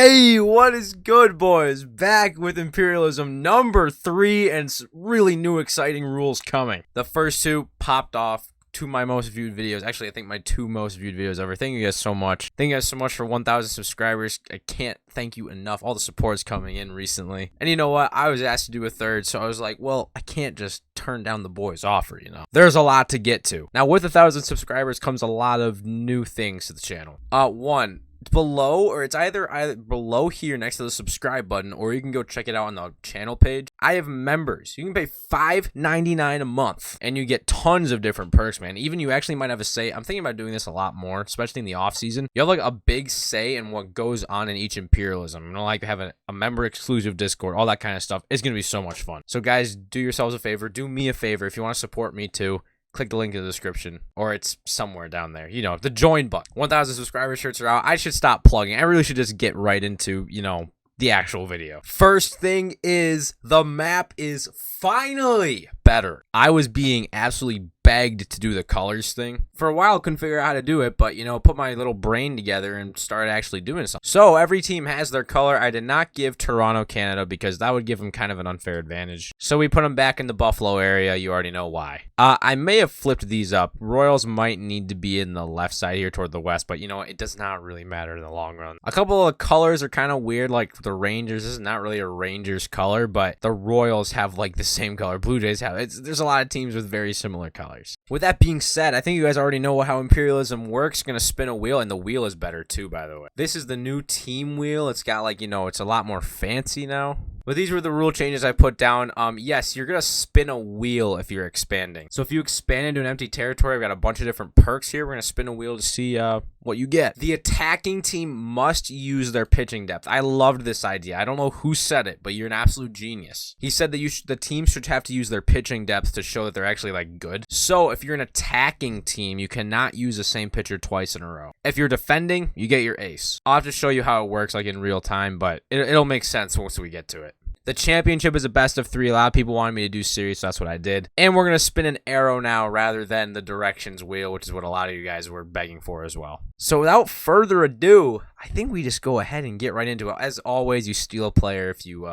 Hey, what is good, boys? Back with Imperialism number 3 and really new exciting rules coming. The first two popped off to my most viewed videos. Actually, I think my 2 most viewed videos ever. Thank you guys so much. Thank you guys so much for 1,000 subscribers. I can't thank you enough. All the support is coming in recently. And you know what? I was asked to do a third, so I was like, well, I can't just turn down the boys' offer, you know? There's a lot to get to. Now, with 1,000 subscribers comes a lot of new things to the channel. One, below, or it's either below here next to the subscribe button, or you can go check it out on the channel page. I have members. You can pay $5.99 a month and you get tons of different perks, man. Even you actually might have a say. I'm thinking about doing this a lot more, especially in the off season. You have like a big say in what goes on in each imperialism. You know, like having a member exclusive Discord, all that kind of stuff. It's gonna be so much fun. So guys, do yourselves a favor, do me a favor. If you want to support me too, click the link in the description, or it's somewhere down there. You know, the join button. 1,000 subscriber shirts are out. I should stop plugging. I really should just get right into, you know, the actual video. First thing is, the map is finally better. I was being absolutely begged to do the colors thing. For a while, couldn't figure out how to do it, but, you know, put my little brain together and started actually doing something. So every team has their color. I did not give Toronto, Canada, because that would give them kind of an unfair advantage. So we put them back in the Buffalo area. You already know why. I may have flipped these up. Royals might need to be in the left side here toward the west, but, you know, it does not really matter in the long run. A couple of colors are kind of weird, like the Rangers. This is not really a Rangers color, but the Royals have like the same color. Blue Jays have it. There's a lot of teams with very similar colors. With that being said, I think you guys already know how Imperialism works. Gonna spin a wheel, and the wheel is better too, by the way. This is the new team wheel. It's got like, you know, it's a lot more fancy now. But these were the rule changes I put down. Yes, you're going to spin a wheel if you're expanding. So if you expand into an empty territory, I've got a bunch of different perks here. We're going to spin a wheel to see what you get. The attacking team must use their pitching depth. I loved this idea. I don't know who said it, but you're an absolute genius. He said that the team should have to use their pitching depth to show that they're actually like good. So if you're an attacking team, you cannot use the same pitcher twice in a row. If you're defending, you get your ace. I'll have to show you how it works like in real time, but it'll make sense once we get to it. The championship is a best of 3. A lot of people wanted me to do series, so that's what I did. And we're going to spin an arrow now rather than the directions wheel, which is what a lot of you guys were begging for as well. So without further ado, I think we just go ahead and get right into it. As always, you steal a player if you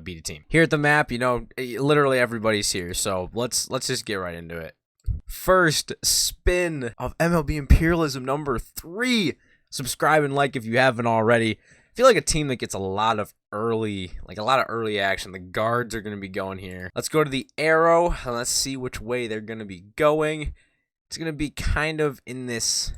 beat a team. Here at the map, you know, literally everybody's here, so let's just get right into it. First spin of MLB Imperialism number 3. Subscribe and like if you haven't already. I feel like a team that gets a lot of early action. The guards are going to be going here. Let's go to the arrow and let's see which way they're going to be going. It's going to be kind of in this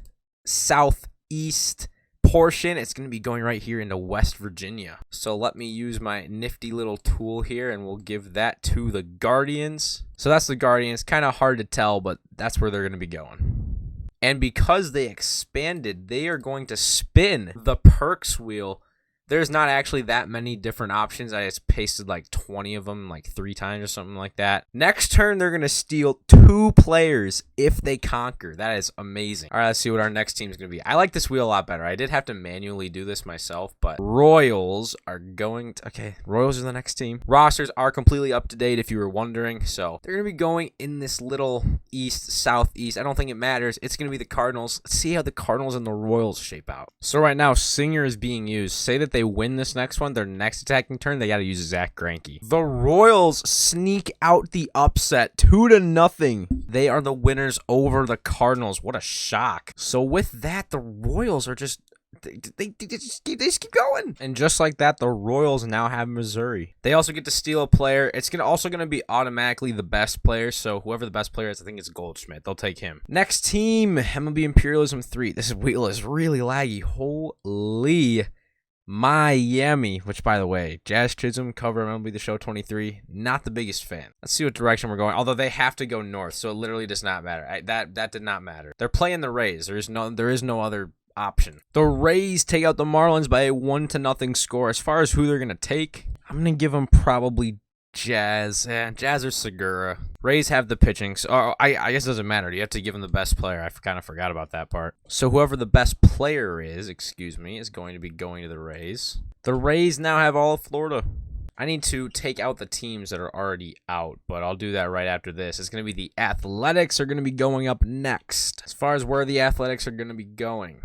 southeast portion. It's going to be going right here into West Virginia. So let me use my nifty little tool here and we'll give that to the Guardians. So that's the Guardians. Kind of hard to tell, but that's where they're going to be going. And because they expanded, they are going to spin the perks wheel. There's not actually that many different options. I just pasted like 20 of them like 3 times or something like that. Next turn, they're going to steal 2 players if they conquer. That is amazing. All right, let's see what our next team is going to be. I like this wheel a lot better. I did have to manually do this myself, but Royals are going to... Okay, Royals are the next team. Rosters are completely up to date if you were wondering. So they're going to be going in this little southeast. I don't think it matters. It's going to be the Cardinals. Let's see how the Cardinals and the Royals shape out. So right now, Singer is being used. Say that they win this next one, their next attacking turn, they got to use Zach Greinke. The Royals sneak out the upset 2-0. They are the winners over the Cardinals. What a shock. So with that, the Royals are just they just keep going. And just like that, the Royals now have Missouri. They also get to steal a player. It's also going to be automatically the best player. So whoever the best player is, I think it's Goldschmidt. They'll take him. Next team, MLB Imperialism 3. This wheel is really laggy. Holy Miami, which by the way, Jazz Chisholm, cover MLB The Show 23, not the biggest fan. Let's see what direction we're going. Although they have to go north, so it literally does not matter. That did not matter. They're playing the Rays. There is no other option. The Rays take out the Marlins by a 1-0 score. As far as who they're gonna take, I'm gonna give them probably Jazz. Jazz or Segura. Rays have the pitching, so I guess it doesn't matter. You have to give them the best player. I kind of forgot about that part. So whoever the best player is, is going to be going to the Rays. The Rays now have all of Florida. I need to take out the teams that are already out, but I'll do that right after this. It's going to be the Athletics are going to be going up next. As far as where the Athletics are going to be going,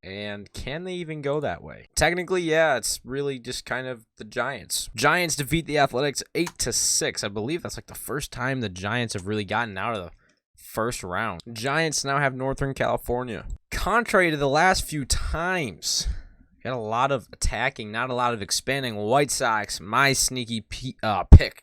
And can they even go that way? Technically, yeah, it's really just kind of the Giants. Giants defeat the Athletics 8-6. I believe that's like the first time the Giants have really gotten out of the first round. Giants now have Northern California. Contrary to the last few times, got a lot of attacking, not a lot of expanding. White Sox, my sneaky pick,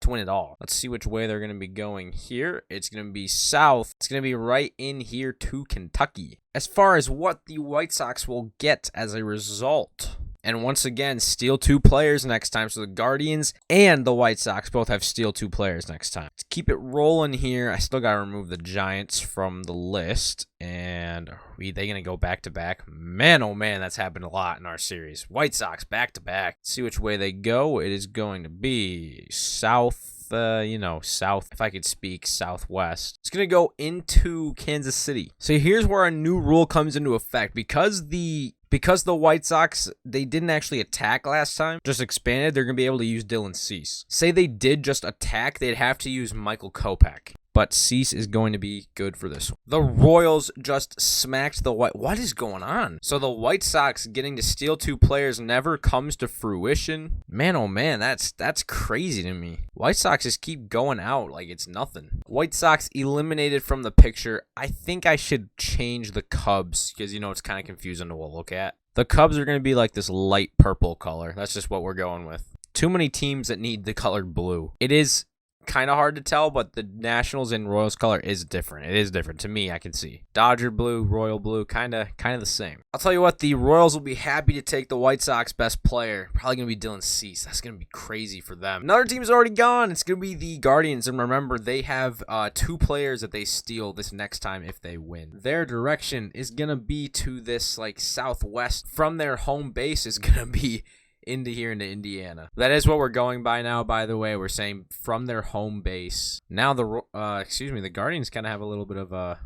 to win it all. Let's see which way they're going to be going here. It's going to be south. It's going to be right in here to Kentucky. As far as what the White Sox will get as a result, and once again, steal 2 players next time. So the Guardians and the White Sox both have steal 2 players next time. To keep it rolling here, I still got to remove the Giants from the list. And are they going to go back-to-back? Man, oh man, that's happened a lot in our series. White Sox back-to-back. See which way they go. It is going to be south. South, if I could speak, southwest. It's going to go into Kansas City. So here's where a new rule comes into effect. Because the White Sox, they didn't actually attack last time, just expanded, they're going to be able to use Dylan Cease. Say they did just attack, they'd have to use Michael Kopech. But Cease is going to be good for this one. The Royals just smacked the White... What is going on? So the White Sox getting to steal 2 players never comes to fruition. Man, oh man, that's crazy to me. White Sox just keep going out like it's nothing. White Sox eliminated from the picture. I think I should change the Cubs because, it's kind of confusing to look at. The Cubs are going to be like this light purple color. That's just what we're going with. Too many teams that need the color blue. It is kind of hard to tell, but the Nationals and Royals color is different. It is different to me. I can see Dodger blue, Royal blue, kind of the same. I'll tell you what, the Royals will be happy to take the White Sox best player. Probably gonna be Dylan Cease. That's gonna be crazy for them. Another team's already gone. It's gonna be the Guardians, and remember they have 2 players that they steal this next time if they win. Their direction is gonna be to this like southwest. From their home base is gonna be into Indiana. That is what we're going by now, by the way. We're saying from their home base. Now the Guardians kind of have a little bit of a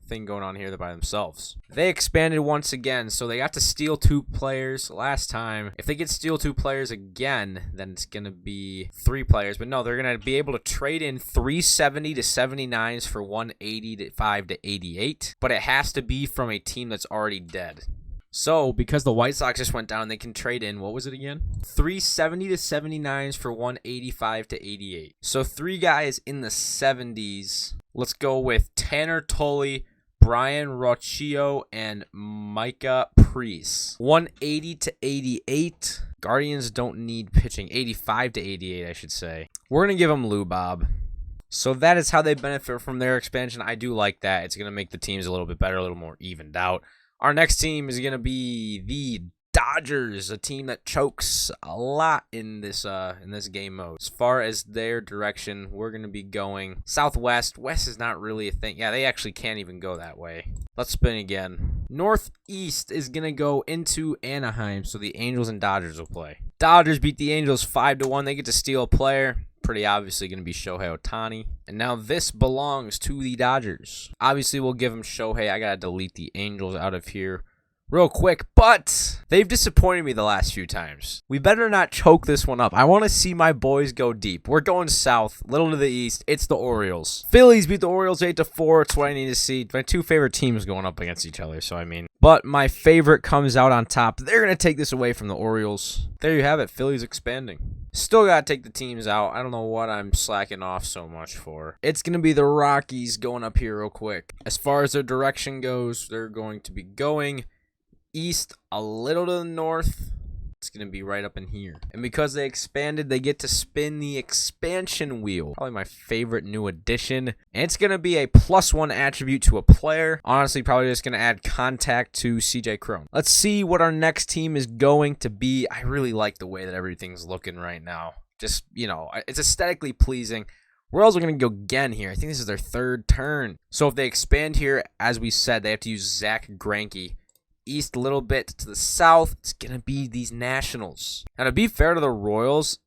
thing going on here by themselves. They expanded once again, so they got to steal 2 players last time. If they get steal 2 players again, then it's going to be 3 players. But no, they're going to be able to trade in 370 to 79s for 185 to 88. But it has to be from a team that's already dead. So, because the White Sox just went down, they can trade in, what was it again? 370 to 79s for 185 to 88. So, 3 guys in the 70s. Let's go with Tanner Tully, Brian Rocchio, and Micah Priest. 180 to 88. Guardians don't need pitching. 85 to 88, I should say. We're going to give them Lou Bob. So that is how they benefit from their expansion. I do like that. It's going to make the teams a little bit better, a little more evened out. Our next team is going to be the Dodgers, a team that chokes a lot in this game mode. As far as their direction, we're going to be going southwest. West is not really a thing. Yeah, they actually can't even go that way. Let's spin again. Northeast is going to go into Anaheim, so the Angels and Dodgers will play. Dodgers beat the Angels 5-1. They get to steal a player. Pretty obviously going to be Shohei Ohtani. And now this belongs to the Dodgers. Obviously, we'll give them Shohei. I got to delete the Angels out of here real quick, but they've disappointed me the last few times. We better not choke this one up. I want to see my boys go deep. We're going south, little to the east. It's the Orioles. Phillies beat the Orioles 8-4. It's what I need to see. My 2 favorite teams going up against each other, so I mean. But my favorite comes out on top. They're going to take this away from the Orioles. There you have it. Phillies expanding. Still got to take the teams out. I don't know what I'm slacking off so much for. It's going to be the Rockies going up here real quick. As far as their direction goes, they're going to be going east, a little to the north. It's going to be right up in here. And because they expanded, they get to spin the expansion wheel. Probably my favorite new addition. And it's going to be a +1 attribute to a player. Honestly, probably just going to add contact to CJ Cron. Let's see what our next team is going to be. I really like the way that everything's looking right now. Just, it's aesthetically pleasing. Royals are going to go again here. I think this is their 3rd turn. So if they expand here, as we said, they have to use Zach Greinke. East a little bit to the south, it's going to be these Nationals. Now, to be fair to the Royals,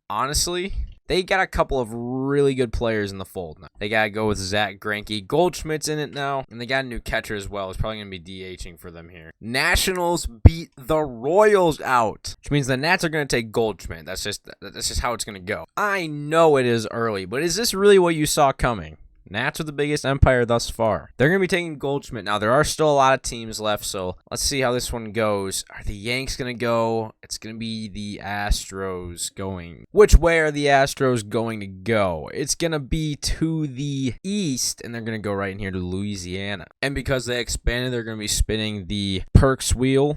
honestly, they got a couple of really good players in the fold now. They got to go with Zach Greinke. Goldschmidt's in it now, and they got a new catcher as well. It's probably going to be DHing for them here. Nationals beat the Royals out, which means the Nats are going to take Goldschmidt. That's just how it's going to go. I know it is early, but is this really what you saw coming? Nats are the biggest empire thus far. They're going to be taking Goldschmidt. Now, there are still a lot of teams left, so let's see how this one goes. Are the Yanks going to go? It's going to be the Astros going. Which way are the Astros going to go? It's going to be to the east, and they're going to go right in here to Louisiana. And because they expanded, they're going to be spinning the Perks wheel.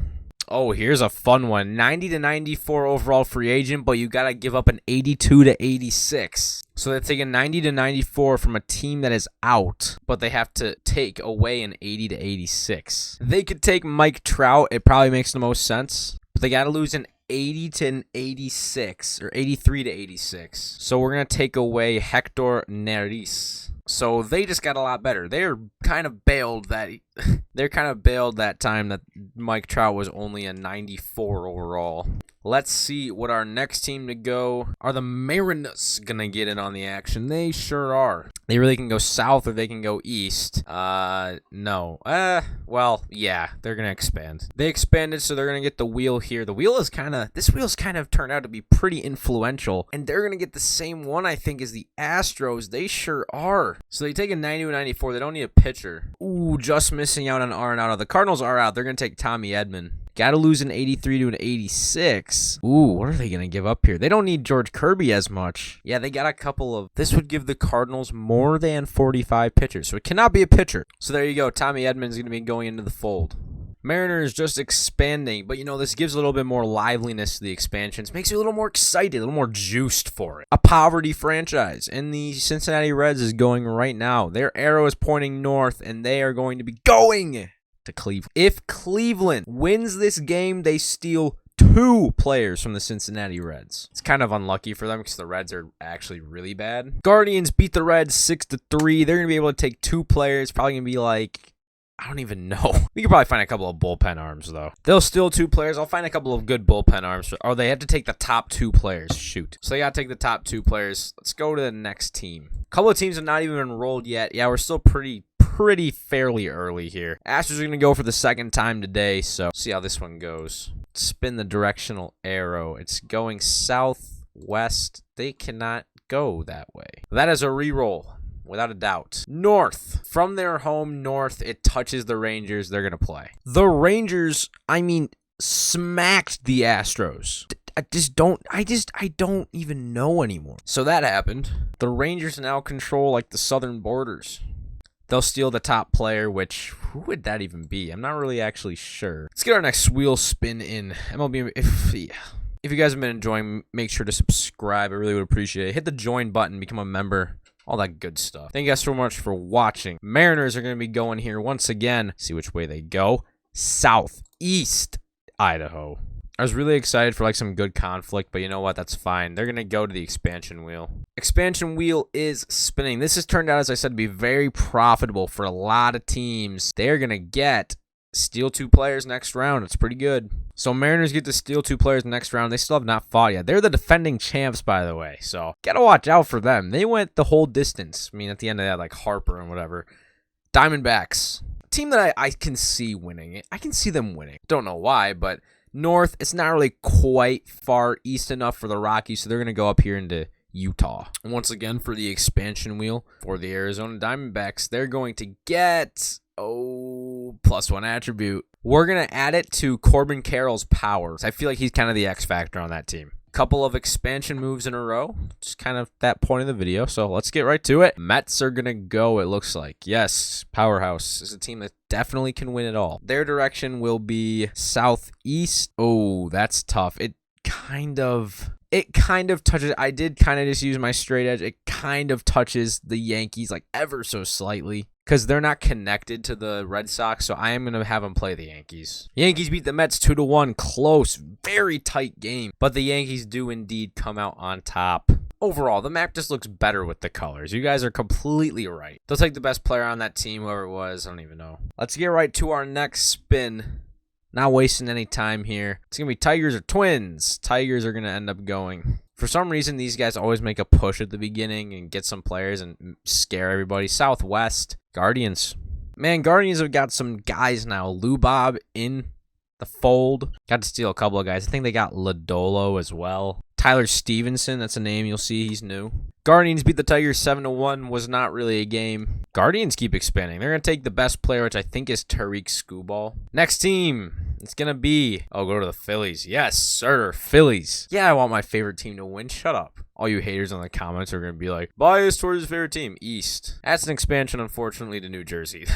Oh, here's a fun one. 90 to 94 overall free agent, but you got to give up an 82 to 86. So they're taking 90 to 94 from a team that is out, but they have to take away an 80 to 86. They could take Mike Trout. It probably makes the most sense, but they got to lose an 80 to an 86 or 83 to 86. So we're going to take away Hector Neris. So they just got a lot better. They're kind of bailed that time that Mike Trout was only a 94 overall. Let's see what our next team to go. Are the Mariners gonna get in on the action? They sure are. They really can go south or they can go east. No. Well, yeah, they're gonna expand. They expanded, so they're gonna get the wheel here. This wheel's kind of turned out to be pretty influential, and they're gonna get the same one, I think, as the Astros. They sure are. So they take a 90 to 94. They don't need a pitcher. Ooh, just missing out on Arenado. The Cardinals are out. They're gonna take Tommy Edman. Got to lose an 83 to an 86. Ooh, what are they going to give up here? They don't need George Kirby as much. Yeah, they got a couple of... This would give the Cardinals more than 45 pitchers, so it cannot be a pitcher. So there you go. Tommy Edman's going to be going into the fold. Mariners just expanding, but this gives a little bit more liveliness to the expansions. Makes you a little more excited, a little more juiced for it. A poverty franchise, and the Cincinnati Reds is going right now. Their arrow is pointing north, and they are going to be going to Cleveland. If Cleveland wins this game, they steal 2 players from the Cincinnati Reds. It's kind of unlucky for them because the Reds are actually really bad. Guardians beat the Reds 6-3. They're going to be able to take 2 players. Probably going to be like... I don't even know. We could probably find a couple of bullpen arms, though. They'll steal 2 players. I'll find a couple of good bullpen arms. Oh, they have to take the top 2 players. Shoot. So they got to take the top 2 players. Let's go to the next team. A couple of teams have not even enrolled yet. Yeah, we're still pretty fairly early here. Astros are going to go for the second time today, so see how this one goes. Spin the directional arrow. It's going southwest. They cannot go that way. That is a reroll. Without a doubt. North. From their home north, it touches the Rangers. They're going to play. The Rangers, smacked the Astros. I don't even know anymore. So that happened. The Rangers now control the southern borders. They'll steal the top player, which, who would that even be? I'm not really actually sure. Let's get our next wheel spin in. MLB, if you guys have been enjoying, make sure to subscribe. I really would appreciate it. Hit the join button, become a member. All that good stuff. Thank you guys so much for watching. Mariners are going to be going here once again. See which way they go. Southeast Idaho. I was really excited for some good conflict, but you know what? That's fine. They're going to go to the expansion wheel. Expansion wheel is spinning. This has turned out, as I said, to be very profitable for a lot of teams. They're going to steal 2 players next round. It's pretty good. So Mariners get to steal 2 players next round. They still have not fought yet. They're the defending champs, by the way. So got to watch out for them. They went the whole distance. At the end of that, Harper and whatever. Diamondbacks. A team that I can see winning. I can see them winning. Don't know why, but north, it's not really quite far east enough for the Rockies, so they're going to go up here into Utah. And once again, for the expansion wheel for the Arizona Diamondbacks, they're going to get... +1 attribute. We're going to add it to Corbin Carroll's powers. I feel like he's kind of the X factor on that team. Couple of expansion moves in a row. Just kind of that point of the video. So let's get right to it. Mets are going to go, it looks like. Yes, Powerhouse is a team that definitely can win it all. Their direction will be southeast. Oh, that's tough. It kind of touches. I did kind of just use my straight edge. It kind of touches the Yankees ever so slightly because they're not connected to the Red Sox. So I am going to have them play the Yankees. Yankees beat the Mets 2-1. Close, very tight game. But the Yankees do indeed come out on top. Overall, the map just looks better with the colors. You guys are completely right. They'll take the best player on that team, whoever it was. I don't even know. Let's get right to our next spin. Not wasting any time here. It's going to be Tigers or Twins. Tigers are going to end up going. For some reason, these guys always make a push at the beginning and get some players and scare everybody. Southwest. Guardians. Man, Guardians have got some guys now. Lou Bob in the fold. Got to steal a couple of guys. I think they got Lodolo as well. Tyler Stevenson, that's a name you'll see. He's new. Guardians beat the Tigers 7-1. Was not really a game. Guardians keep expanding. They're going to take the best player, which I think is Tariq Skubal. Next team, it's going to be... Oh, go to the Phillies. Yes, sir. Phillies. Yeah, I want my favorite team to win. Shut up. All you haters in the comments are going to be like, biased towards his favorite team, East. That's an expansion, unfortunately, to New Jersey.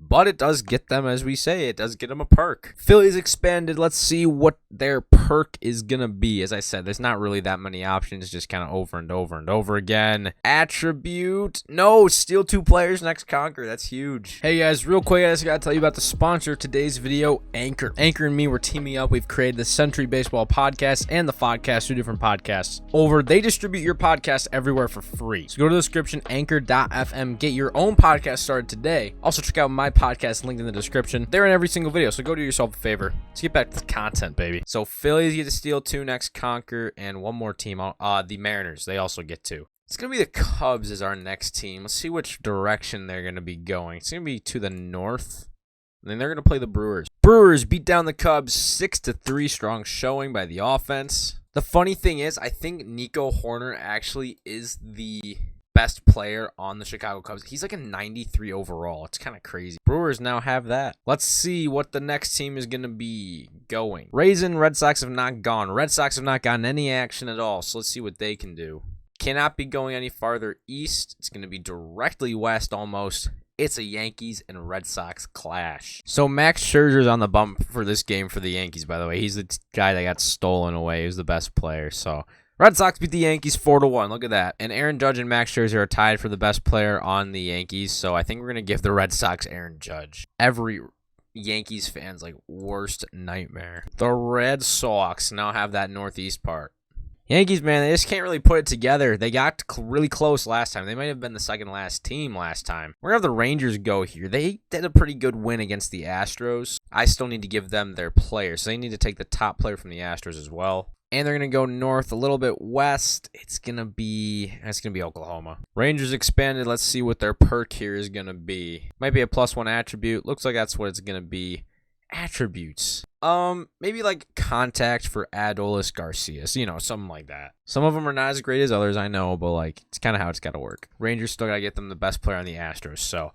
But it does get them, as we say, it does get them a perk. Phillies expanded. Let's see what their perk is going to be. As I said, there's not really that many options, just kind of over and over and over again. Attribute. No, steal 2 players, next conquer. That's huge. Hey, guys, real quick, I just got to tell you about the sponsor of today's video, Anchor. Anchor and me, we're teaming up. We've created the Century Baseball podcast and the Podcast, 2 different podcasts. They distribute your podcast everywhere for free. So go to the description, anchor.fm, get your own podcast started today. Also check out my podcast linked in the description. They're in every single video, so go do yourself a favor. Let's get back to the content, baby. So Phillies get to steal 2, next conquer, and one more team, the Mariners, they also get 2. It's going to be the Cubs as our next team. Let's see which direction they're going to be going. It's going to be to the north. And then they're going to play the Brewers. Brewers beat down the Cubs 6-3, strong showing by the offense. The funny thing is, I think Nico Horner actually is the best player on the Chicago Cubs. He's like a 93 overall. It's kind of crazy. Brewers now have that. Let's see what the next team is going to be going. Rays and Red Sox have not gone. Red Sox have not gotten any action at all, so let's see what they can do. Cannot be going any farther east. It's going to be directly west almost. It's a Yankees and Red Sox clash. So Max Scherzer's on the bump for this game for the Yankees, by the way. He's the guy that got stolen away. He was the best player. So Red Sox beat the Yankees 4-1. Look at that. And Aaron Judge and Max Scherzer are tied for the best player on the Yankees. So I think we're going to give the Red Sox Aaron Judge. Every Yankees fan's like worst nightmare. The Red Sox now have that northeast part. Yankees, man, they just can't really put it together. They got really close last time. They might have been the second last team last time. We're going to have the Rangers go here. They did a pretty good win against the Astros. I still need to give them their players. So they need to take the top player from the Astros as well. And they're going to go north a little bit west. It's going to be Oklahoma. Rangers expanded. Let's see what their perk here is going to be. Might be a +1 attribute. Looks like that's what it's going to be. Attributes. Maybe like contact for Adolis Garcia, you know, something like that. Some of them are not as great as others, I know, but like it's kind of how it's got to work. Rangers still got to get them the best player on the Astros, so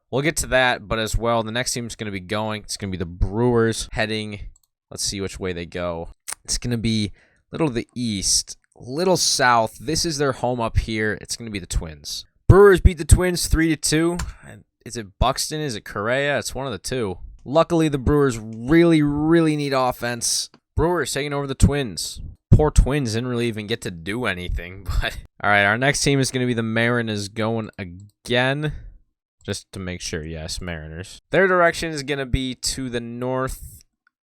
we'll get to that. But as well, the next team's going to be going. It's going to be the Brewers heading. Let's see which way they go. It's going to be a little to the east, a little south. This is their home up here. It's going to be the Twins. Brewers beat the Twins 3-2. Is it Buxton? Is it Correa? It's one of the two. Luckily, the Brewers really, really need offense. Brewers taking over the Twins. Poor Twins didn't really even get to do anything. But all right, our next team is going to be the Mariners going again. Just to make sure, yes, Mariners. Their direction is going to be to the north.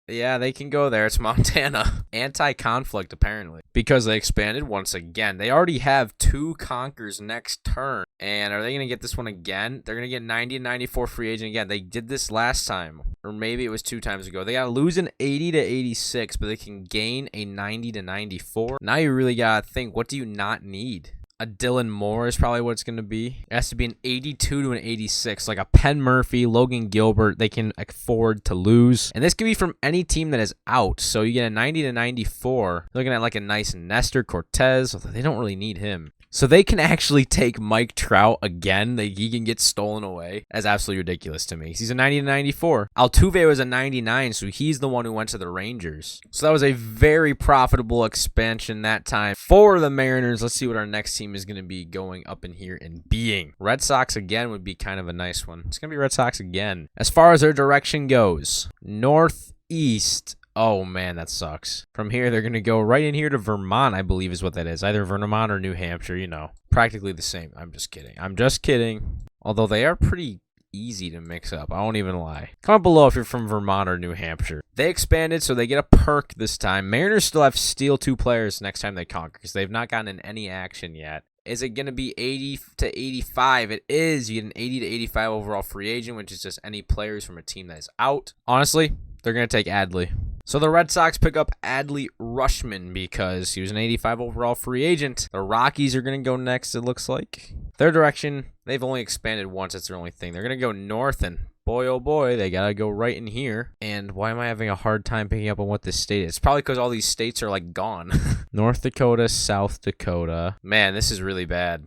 Yeah, they can go there. It's Montana. Anti-conflict, apparently. Because they expanded once again. They already have 2 conquers next turn. And are they going to get this one again? They're going to get 90 and 94 free agent again. They did this last time. Or maybe it was 2 times ago. They got to lose an 80 to 86, but they can gain a 90 to 94. Now you really got to think, what do you not need? A Dylan Moore is probably what it's going to be. It has to be an 82 to an 86. Like a Penn Murphy, Logan Gilbert, they can afford to lose. And this can be from any team that is out. So you get a 90 to 94. Looking at like a nice Nestor Cortez, although they don't really need him. So they can actually take Mike Trout again. He can get stolen away. That's absolutely ridiculous to me. He's a 90 to 94. Altuve was a 99, so he's the one who went to the Rangers. So that was a very profitable expansion that time for the Mariners. Let's see what our next team is going to be going up in here and being. Red Sox again would be kind of a nice one. It's going to be Red Sox again. As far as their direction goes, northeast. Oh, man, that sucks. From here, they're going to go right in here to Vermont, I believe is what that is. Either Vermont or New Hampshire, you know. Practically the same. I'm just kidding. I'm just kidding. Although they are pretty easy to mix up. I won't even lie. Comment below if you're from Vermont or New Hampshire. They expanded, so they get a perk this time. Mariners still have steal 2 players next time they conquer because they've not gotten in any action yet. Is it going to be 80 to 85? It is. You get an 80 to 85 overall free agent, which is just any players from a team that is out. Honestly, they're going to take Adley. So the Red Sox pick up Adley Rutschman because he was an 85 overall free agent. The Rockies are going to go next, it looks like. Their direction, they've only expanded once. That's their only thing. They're going to go north, and boy, oh boy, they gotta go right in here. And why am I having a hard time picking up on what this state is? It's probably because all these states are like gone. North Dakota, South Dakota. Man, this is really bad.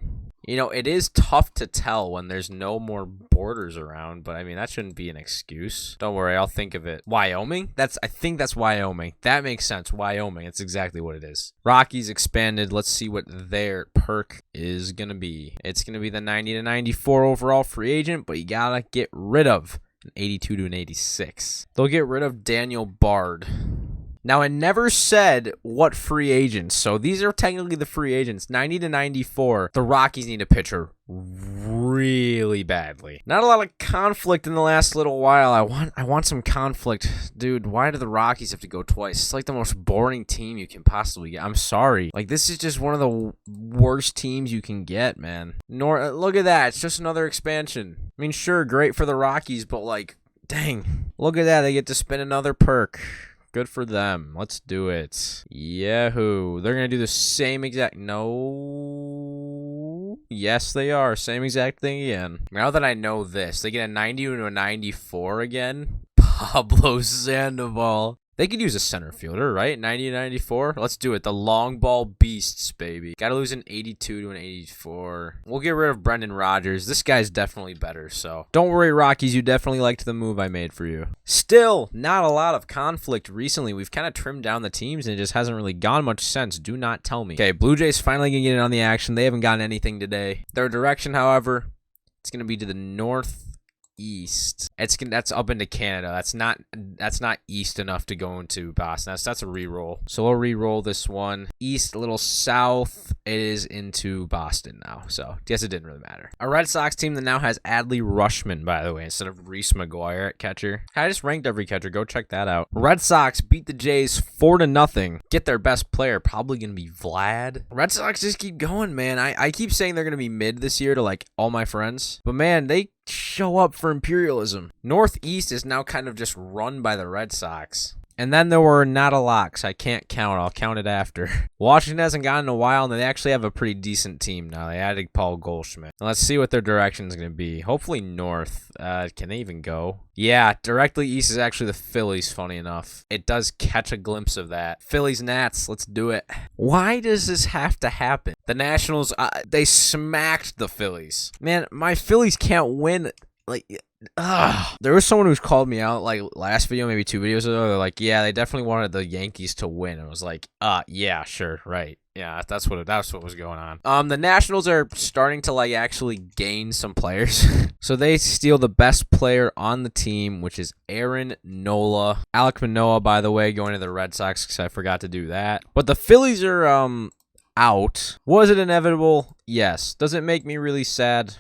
You know, it is tough to tell when there's no more borders around, but I mean, that shouldn't be an excuse. Don't worry, I'll think of it. Wyoming? I think that's Wyoming. That makes sense. Wyoming. That's exactly what it is. Rockies expanded. Let's see what their perk is going to be. It's going to be the 90 to 94 overall free agent, but you got to get rid of an 82 to an 86. They'll get rid of Daniel Bard. Now, I never said what free agents, so these are technically the free agents. 90 to 94, the Rockies need a pitcher really badly. Not a lot of conflict in the last little while. I want some conflict. Dude, why do the Rockies have to go twice? It's like the most boring team you can possibly get. I'm sorry. Like, this is just one of the worst teams you can get, man. Look at that. It's just another expansion. I mean, sure, great for the Rockies, but, like, dang. Look at that. They get to spin another perk. Good for them. Let's do it. Yahoo. They're going to do the same exact... No. Yes, they are. Same exact thing again. Now that I know this, they get a 90 to a 94 again. Pablo Sandoval. They could use a center fielder, right? 90 to 94. Let's do it. The long ball beasts, baby. Got to lose an 82 to an 84. We'll get rid of Brendan Rodgers. This guy's definitely better, so don't worry, Rockies. You definitely liked the move I made for you. Still, not a lot of conflict recently. We've kind of trimmed down the teams, and it just hasn't really gone much sense. Do not tell me. Okay, Blue Jays finally going to get in on the action. They haven't gotten anything today. Their direction, however, it's going to be to the northeast. That's up into Canada. That's not east enough to go into Boston. That's a re-roll. So we'll re-roll this one. East, a little south. It is into Boston now. So guess it didn't really matter. A Red Sox team that now has Adley Rutschman, by the way, instead of Reese McGuire at catcher. I just ranked every catcher. Go check that out. Red Sox beat the Jays 4-0. Get their best player. Probably gonna be Vlad. Red Sox just keep going, man. I keep saying they're gonna be mid this year to like all my friends, but man, they show up for Imperialism. Northeast is now kind of just run by the Red Sox. And then there were not a locks. I can't count. I'll count it after. Washington hasn't gotten in a while, and they actually have a pretty decent team now. They added Paul Goldschmidt. Now let's see what their direction is going to be. Hopefully north. Can they even go? Yeah, directly east is actually the Phillies, funny enough. It does catch a glimpse of that. Phillies, Nats, let's do it. Why does this have to happen? The Nationals, they smacked the Phillies. Man, my Phillies can't win. Like, there was someone who's called me out like last video, maybe 2 videos ago. They're like, yeah, they definitely wanted the Yankees to win. I was like, yeah, sure, right. Yeah, that's what was going on. The Nationals are starting to like actually gain some players. So they steal the best player on the team, which is Aaron Nola. Alek Manoah, by the way, going to the Red Sox because I forgot to do that. But the Phillies are out. Was it inevitable? Yes. Does it make me really sad?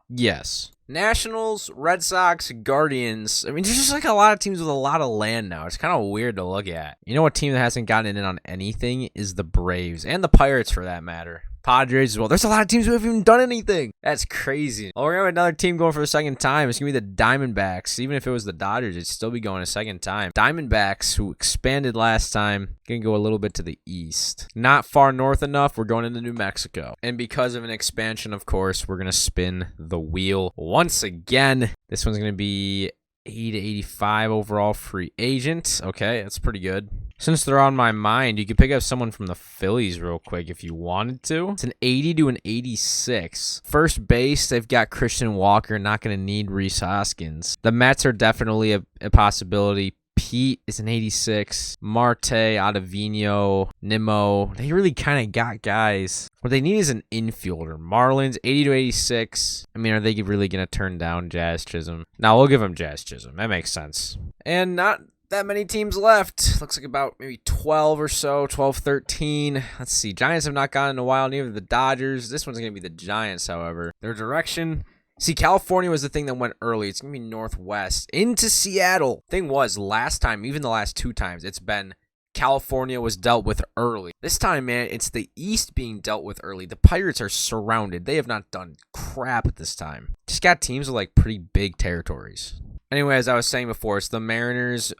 Yes. Nationals, Red Sox, Guardians. I mean, there's just like a lot of teams with a lot of land now. It's kind of weird to look at. You know what team that hasn't gotten in on anything is the Braves and the Pirates for that matter. Padres as well. There's a lot of teams who haven't even done anything. That's crazy. Oh, we're going to have another team going for the second time. It's going to be the Diamondbacks. Even if it was the Dodgers, it'd still be going a second time. Diamondbacks, who expanded last time, going to go a little bit to the east. Not far north enough. We're going into New Mexico. And because of an expansion, of course, we're going to spin the wheel once again. This one's going to be 80 to 85 overall free agent. Okay, that's pretty good. Since they're on my mind, you could pick up someone from the Phillies real quick if you wanted to. It's an 80 to an 86. First base, they've got Christian Walker. Not going to need Rhys Hoskins. The Mets are definitely a possibility. Pete is an 86. Marte, Ottavino, Nimmo. They really kind of got guys. What they need is an infielder. Marlins, 80 to 86. I mean, are they really going to turn down Jazz Chisholm? No, we'll give them Jazz Chisholm. That makes sense. And not that many teams left. Looks like about maybe 12 or so, 12, 13. Let's see. Giants have not gotten in a while, neither the Dodgers. This one's going to be the Giants, however. Their direction... See, California was the thing that went early. It's going to be northwest into Seattle. Thing was, last time, even the last 2 times, it's been California was dealt with early. This time, man, it's the East being dealt with early. The Pirates are surrounded. They have not done crap at this time. Just got teams with, like, pretty big territories. Anyway, as I was saying before, it's the Mariners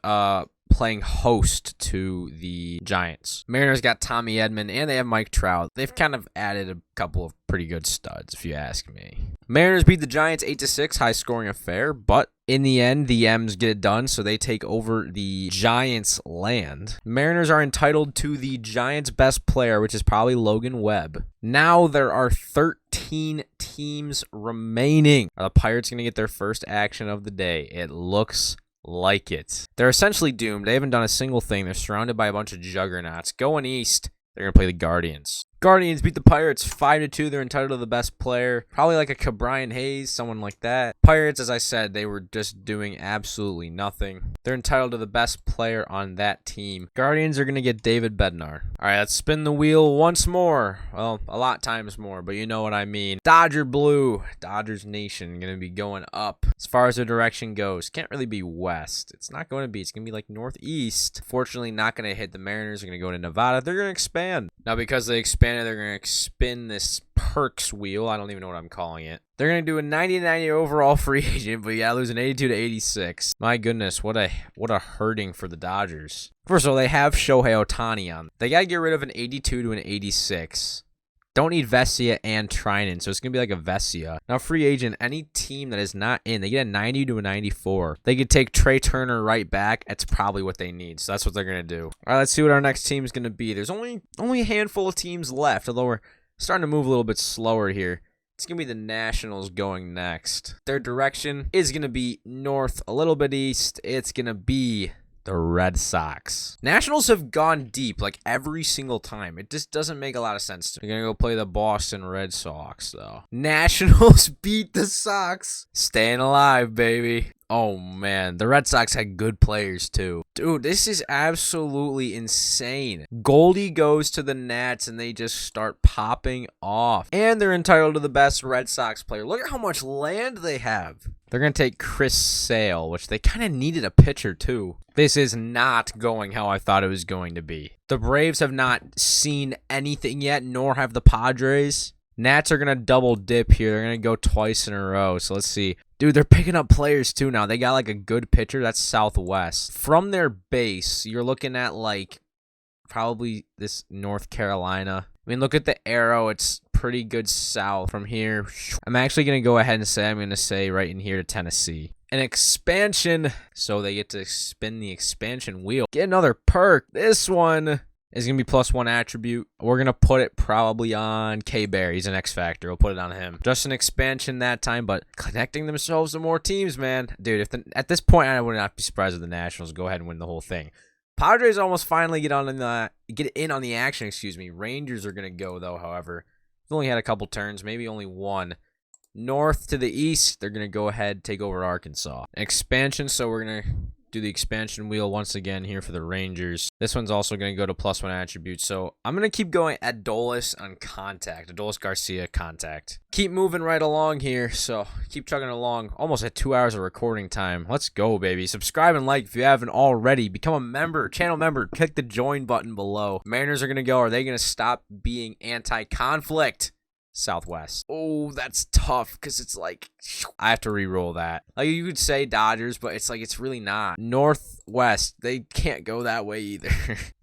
playing host to the Giants. Mariners got Tommy Edman, and they have Mike Trout. They've kind of added a couple of pretty good studs, if you ask me. Mariners beat the Giants 8-6, high-scoring affair, but in the end, the M's get it done, so they take over the Giants' land. Mariners are entitled to the Giants' best player, which is probably Logan Webb. Now there are 13 teams remaining. Are the Pirates going to get their first action of the day? It looks like it. They're essentially doomed. They haven't done a single thing. They're surrounded by a bunch of juggernauts. Going east, they're going to play the Guardians. Guardians beat the Pirates 5-2. They're entitled to the best player. Probably like a Cabrian Hayes, someone like that. Pirates, as I said, they were just doing absolutely nothing. They're entitled to the best player on that team. Guardians are going to get David Bednar. All right, let's spin the wheel once more. Well, a lot times more, but you know what I mean. Dodger Blue, Dodgers Nation, going to be going up. As far as the direction goes, can't really be west. It's not going to be. It's going to be like northeast. Fortunately, not going to hit the Mariners. They're going to go to Nevada. They're going to expand. Now, because they expanded, they're going to spin this perks wheel. I don't even know what I'm calling it. They're going to do a 90-90 overall free agent, but yeah, losing 82-86. My goodness, what a hurting for the Dodgers. First of all, they have Shohei Ohtani on. They got to get rid of an 82 to an 86. Don't need Vesia and Trinan, so it's going to be like a Vesia. Now, free agent, any team that is not in, they get a 90 to a 94. They could take Trey Turner right back. That's probably what they need, so that's what they're going to do. All right, let's see what our next team is going to be. There's only a handful of teams left, although we're starting to move a little bit slower here. It's going to be the Nationals going next. Their direction is going to be north, a little bit east. It's going to be the Red Sox. Nationals have gone deep like every single time. It just doesn't make a lot of sense to me. They're going to go play the Boston Red Sox, though. Nationals beat the Sox. Staying alive, baby. Oh, man. The Red Sox had good players, too. Dude, this is absolutely insane. Goldie goes to the Nats, and they just start popping off. And they're entitled to the best Red Sox player. Look at how much land they have. They're going to take Chris Sale, which they kind of needed a pitcher, too. This is not going how I thought it was going to be. The Braves have not seen anything yet, nor have the Padres. Nats are going to double dip here. They're going to go twice in a row. So let's see. Dude, they're picking up players too now. They got like a good pitcher. That's Southwest. From their base, you're looking at like probably this North Carolina. I mean, look at the arrow. It's pretty good south from here. I'm actually going to go ahead and say I'm going to say right in here to Tennessee. An expansion. So they get to spin the expansion wheel. Get another perk. This one is going to be +1 attribute. We're going to put it probably on K-Bear. He's an X Factor. We'll put it on him. Just an expansion that time, but connecting themselves to more teams, man. Dude, at this point, I would not be surprised if the Nationals go ahead and win the whole thing. Padres almost finally get in on the action, excuse me. Rangers are going to go, though, however. They've only had a couple turns, maybe only one. North to the east, they're going to go ahead take over Arkansas. Expansion, so we're going to do the expansion wheel once again here for the Rangers. This one's also going to go to +1 attribute. So I'm going to keep going Adolis on contact. Adolis Garcia contact. Keep moving right along here. So keep chugging along. Almost at 2 hours of recording time. Let's go, baby. Subscribe and like if you haven't already. Become a member, channel member. Click the join button below. Mariners are going to go. Are they going to stop being anti-conflict? Southwest. Oh, that's tough because it's like I have to re-roll that. Like you could say Dodgers, but it's like it's really not. Northwest, they can't go that way either.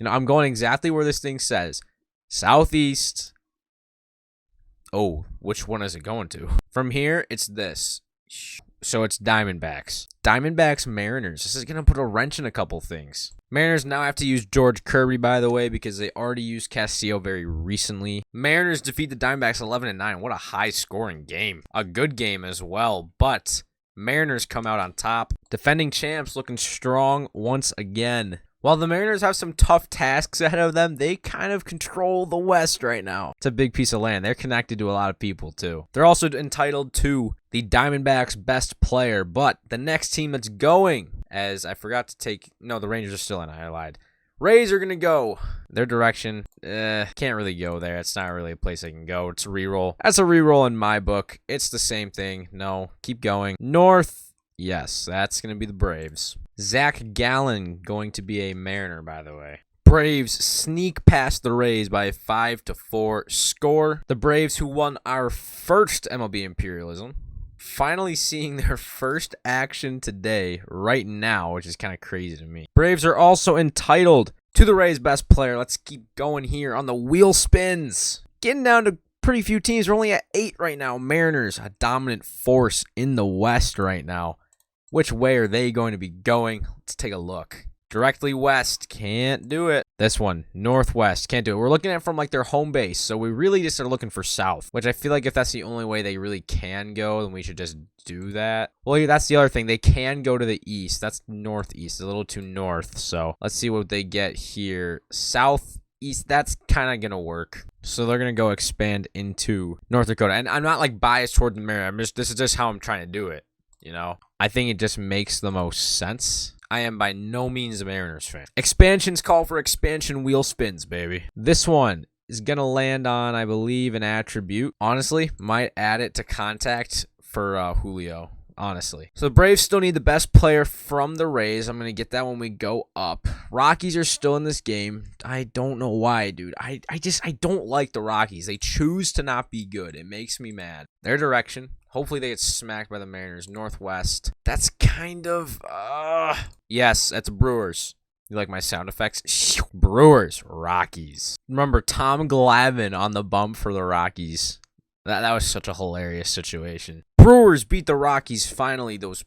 I'm going exactly where this thing says. Southeast. Oh, which one is it going to? From here, it's this. So it's Diamondbacks. Diamondbacks, Mariners. This is going to put a wrench in a couple things. Mariners now have to use George Kirby, by the way, because they already used Castillo very recently. Mariners defeat the Diamondbacks 11-9. What a high-scoring game. A good game as well, but Mariners come out on top. Defending champs looking strong once again. While the Mariners have some tough tasks ahead of them, they kind of control the West right now. It's a big piece of land. They're connected to a lot of people, too. They're also entitled to the Diamondbacks' best player, but the next team that's going, as I forgot to take... No, the Rangers are still in. I lied. Rays are going to go. Their direction, can't really go there. It's not really a place I can go. It's a reroll. That's a reroll in my book. It's the same thing. No, keep going. North, yes, that's going to be the Braves. Zach Gallen going to be a Mariner, by the way. Braves sneak past the Rays by a 5-4 score. The Braves, who won our first MLB Imperialism, finally seeing their first action today, right now, which is kind of crazy to me. Braves are also entitled to the Rays' best player. Let's keep going here on the wheel spins. Getting down to pretty few teams. We're only at 8 right now. Mariners, a dominant force in the West right now. Which way are they going to be going? Let's take a look. Directly west, can't do it. This one, northwest, can't do it. We're looking at it from like their home base, so we really just are looking for south, which I feel like if that's the only way they really can go, then we should just do that. Well, yeah, that's the other thing. They can go to the east. That's northeast, a little too north, so let's see what they get here. Southeast, that's kind of gonna work. So they're gonna go expand into North Dakota, and I'm not like biased toward the Mariners. This is just how I'm trying to do it, you know? I think it just makes the most sense. I am by no means a Mariners fan. Expansions call for expansion, wheel spins, baby. This one is going to land on, I believe, an attribute. Honestly, might add it to contact for Julio, honestly. So the Braves still need the best player from the Rays. I'm going to get that when we go up. Rockies are still in this game. I don't know why, dude. I don't like the Rockies. They choose to not be good. It makes me mad. Their direction. Hopefully they get smacked by the Mariners. Northwest. That's kind of... Yes, that's Brewers. You like my sound effects? Brewers. Rockies. Remember, Tom Glavine on the bump for the Rockies. That was such a hilarious situation. Brewers beat the Rockies finally. Those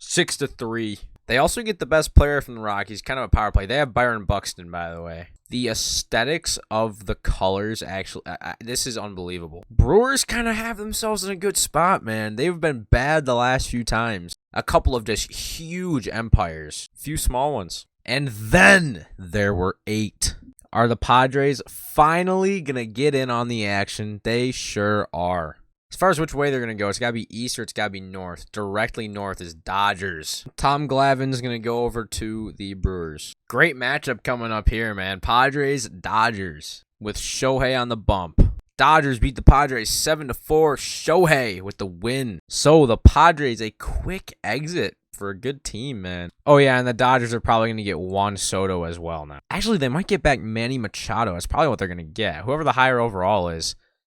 6-3. They also get the best player from the Rockies. Kind of a power play. They have Byron Buxton, by the way. The aesthetics of the colors, actually, this is unbelievable. Brewers kind of have themselves in a good spot, man. They've been bad the last few times. A couple of just huge empires. Few small ones. And then there were 8. Are the Padres finally going to get in on the action? They sure are. As far as which way they're going to go, it's got to be east or it's got to be north. Directly north is Dodgers. Tom Glavine's going to go over to the Brewers. Great matchup coming up here, man. Padres, Dodgers with Shohei on the bump. Dodgers beat the Padres 7-4. Shohei with the win. So the Padres, a quick exit for a good team, man. Oh, yeah, and the Dodgers are probably going to get Juan Soto as well now. Actually, they might get back Manny Machado. That's probably what they're going to get. Whoever the higher overall is.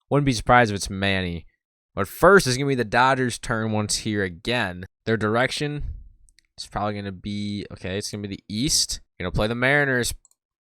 Wouldn't be surprised if it's Manny. But first, it's going to be the Dodgers' turn once here again. Their direction is probably going to be, okay, it's going to be the east. Going to play the Mariners.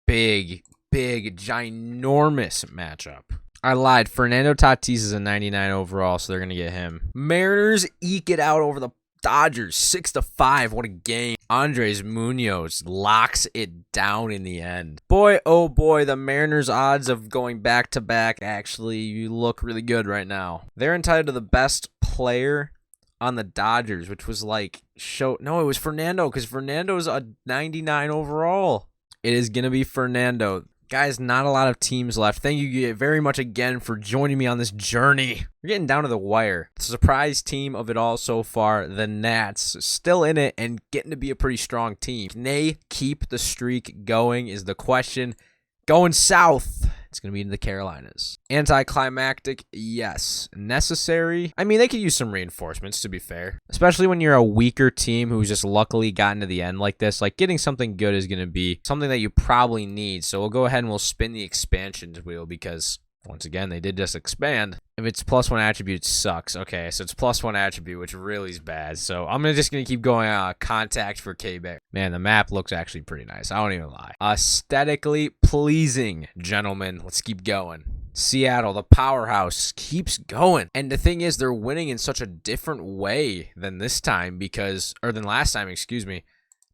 Big, ginormous matchup. I lied. Fernando Tatis is a 99 overall, so they're going to get him. Mariners eke it out over the Dodgers 6-5. What a game. Andres Munoz locks it down in the end. Boy, oh boy, the Mariners' odds of going back-to-back actually look really good right now. They're entitled to the best player on the Dodgers, which was like, no, it was Fernando, because Fernando's a 99 overall. It is going to be Fernando. Guys, not a lot of teams left. Thank you very much again for joining me on this journey. We're getting down to the wire. The surprise team of it all so far, the Nats, still in it and getting to be a pretty strong team. Can they keep the streak going is the question. Going south, it's going to be in the Carolinas. Anticlimactic, yes. Necessary, I mean, they could use some reinforcements, to be fair. Especially when you're a weaker team who's just luckily gotten to the end like this. Like, getting something good is going to be something that you probably need. So we'll go ahead and we'll spin the expansions wheel because, once again, they did just expand. If it's +1 attribute, sucks. Okay, so it's +1 attribute, which really is bad. So I'm just going to keep going contact for K-Bear. Man, the map looks actually pretty nice. I don't even lie. Aesthetically pleasing, gentlemen. Let's keep going. Seattle, the powerhouse, keeps going. And the thing is, they're winning in such a different way than this time than last time, excuse me.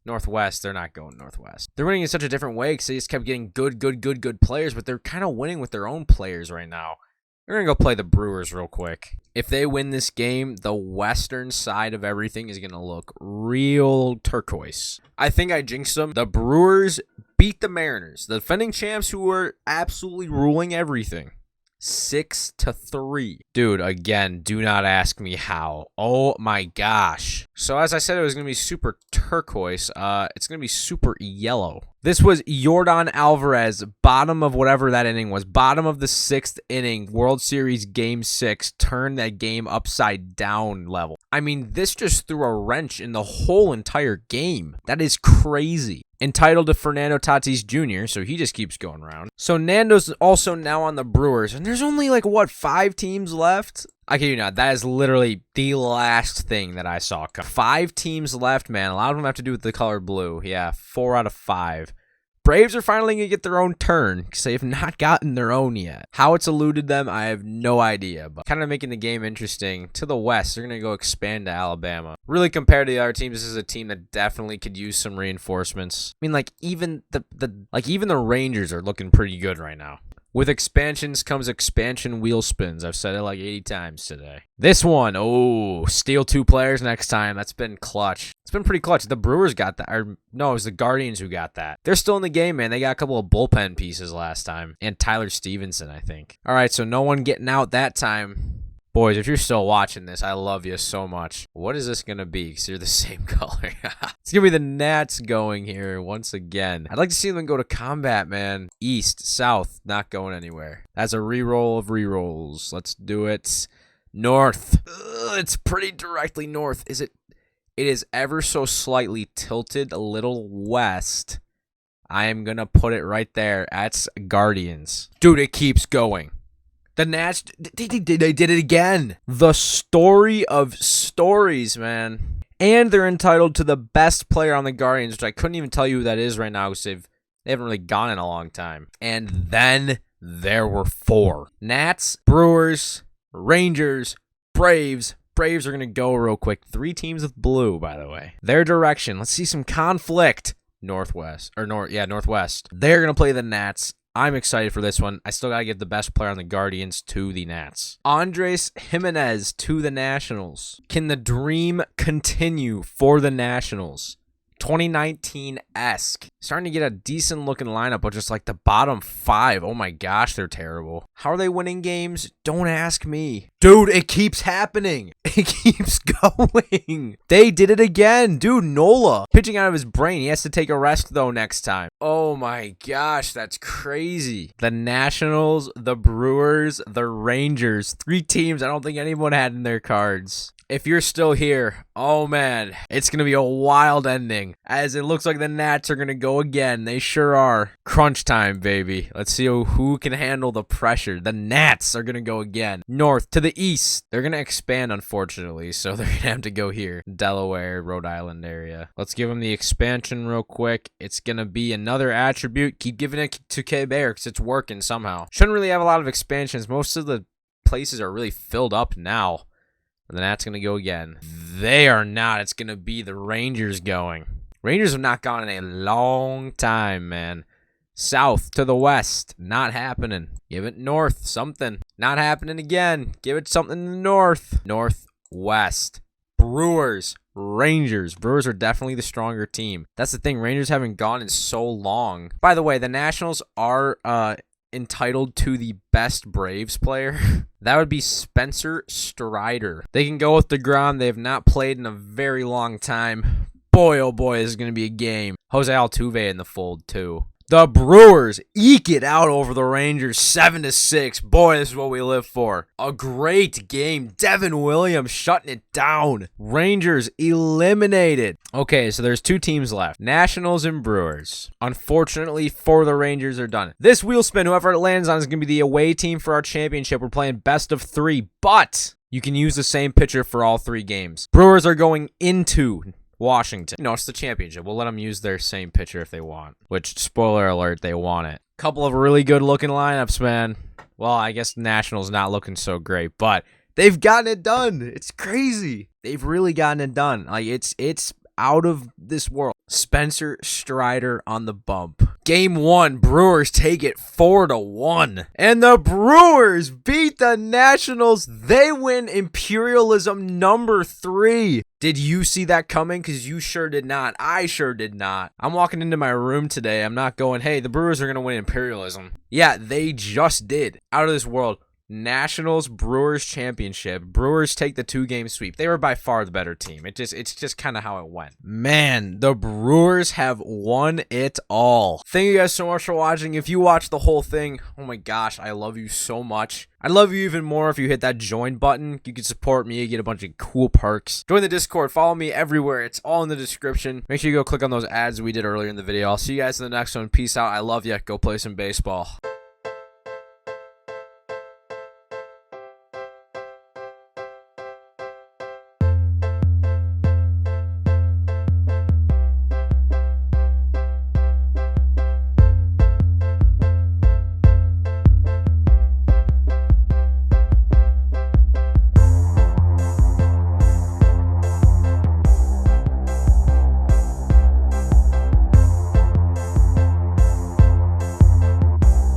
Northwest, they're not going Northwest. They're winning in such a different way because they just kept getting good players, but they're kind of winning with their own players right now. We're going to go play the Brewers real quick. If they win this game, the western side of everything is going to look real turquoise. I think I jinxed them. The Brewers beat the Mariners, the defending champs who were absolutely ruling everything. 6-3. Dude, again, do not ask me how. Oh my gosh. So as I said, it was going to be super turquoise. It's going to be super yellow. This was Yordan Alvarez, bottom of whatever that inning was. Bottom of the 6th inning, World Series Game 6, turned that game upside down level. I mean, this just threw a wrench in the whole entire game. That is crazy. Entitled to Fernando Tatis Jr., so he just keeps going around. So Nando's also now on the Brewers, and there's only 5 teams left? I kid you not, that is literally the last thing that I saw come. 5 teams left, man. A lot of them have to do with the color blue. Yeah, 4 out of 5. Braves are finally going to get their own turn because they have not gotten their own yet. How it's eluded them, I have no idea. But kind of making the game interesting. To the west, they're going to go expand to Alabama. Really, compared to the other teams, this is a team that definitely could use some reinforcements. I mean, like even the Rangers are looking pretty good right now. With expansions comes expansion wheel spins. I've said it like 80 times today. This one, oh, steal 2 players next time. That's been clutch. It's been pretty clutch. The Brewers got that. Or no, it was the Guardians who got that. They're still in the game, man. They got a couple of bullpen pieces last time. And Tyler Stevenson, I think. All right, so no one getting out that time. Boys, if you're still watching this, I love you so much. What is this going to be? Because you're the same color. It's going to be the Nats going here once again. I'd like to see them go to combat, man. East, south, not going anywhere. That's a reroll of rerolls. Let's do it. North. Ugh, it's pretty directly north. Is it? It is ever so slightly tilted a little west. I am going to put it right there. That's Guardians. Dude, it keeps going. The Nats, they did it again. The story of stories, man. And they're entitled to the best player on the Guardians, which I couldn't even tell you who that is right now because they haven't really gone in a long time. And then there were 4. Nats, Brewers, Rangers, Braves. Braves are going to go real quick. 3 teams with blue, by the way. Their direction. Let's see some conflict. Northwest. They're going to play the Nats. I'm excited for this one. I still got to give the best player on the Guardians to the Nats. Andres Jimenez to the Nationals. Can the dream continue for the Nationals? 2019-esque. Starting to get a decent looking lineup, but just like the bottom 5. Oh my gosh, they're terrible. How are they winning games? Don't ask me. Dude, it keeps happening. It keeps going. They did it again. Dude, Nola pitching out of his brain. He has to take a rest though next time. Oh my gosh, that's crazy. The Nationals, the Brewers, the Rangers. 3 teams I don't think anyone had in their cards. If you're still here, oh man, it's going to be a wild ending, as it looks like the Nats are going to go again. They sure are. Crunch time, baby. Let's see who can handle the pressure. The Nats are going to go again. North to the east. They're going to expand, unfortunately, so they're going to have to go here. Delaware, Rhode Island area. Let's give them the expansion real quick. It's going to be another attribute. Keep giving it to K-Bear because it's working somehow. Shouldn't really have a lot of expansions. Most of the places are really filled up now. And the Nats going to go again. They are not. It's going to be the Rangers going. Rangers have not gone in a long time, man. South to the west. Not happening. Give it north. Something. Not happening again. Give it something to the north. Northwest. Brewers. Rangers. Brewers are definitely the stronger team. That's the thing. Rangers haven't gone in so long. By the way, the Nationals are entitled to the best Braves player. That would be Spencer Strider. They can go with DeGrom. They have not played in a very long time. Boy, oh boy, this is going to be a game. Jose Altuve in the fold, too. The Brewers eke it out over the Rangers 7-6. Boy, this is what we live for. A great game. Devin Williams shutting it down. Rangers eliminated. Okay, so there's 2 teams left. Nationals and Brewers. Unfortunately for the Rangers, are done. This wheel spin, whoever it lands on, is going to be the away team for our championship. We're playing best of 3, but you can use the same pitcher for all 3 games. Brewers are going into Washington. No, it's the championship. We'll let them use their same pitcher if they want. Which, spoiler alert, they want it. Couple of really good looking lineups, man. Well, I guess Nationals not looking so great, but they've gotten it done. It's crazy. They've really gotten it done. Like it's out of this world. Spencer Strider on the bump. Game 1, Brewers take it 4-1. And the Brewers beat the Nationals. They win Imperialism number 3. Did you see that coming? Because you sure did not. I sure did not. I'm walking into my room today. I'm not going, hey, the Brewers are going to win Imperialism. Yeah, they just did. Out of this world. Nationals Brewers championship. Brewers take the 2-game sweep. They were by far the better team. It's just kind of how it went. Man, the Brewers have won it all. Thank you guys so much for watching. If you watched the whole thing, oh my gosh, I love you so much. I'd love you even more if you hit that join button. You can support me. You get a bunch of cool perks. Join the Discord. Follow me everywhere. It's all in the description. Make sure you go click on those ads we did earlier in the video. I'll see you guys in the next one. Peace out. I love you. Go play some baseball.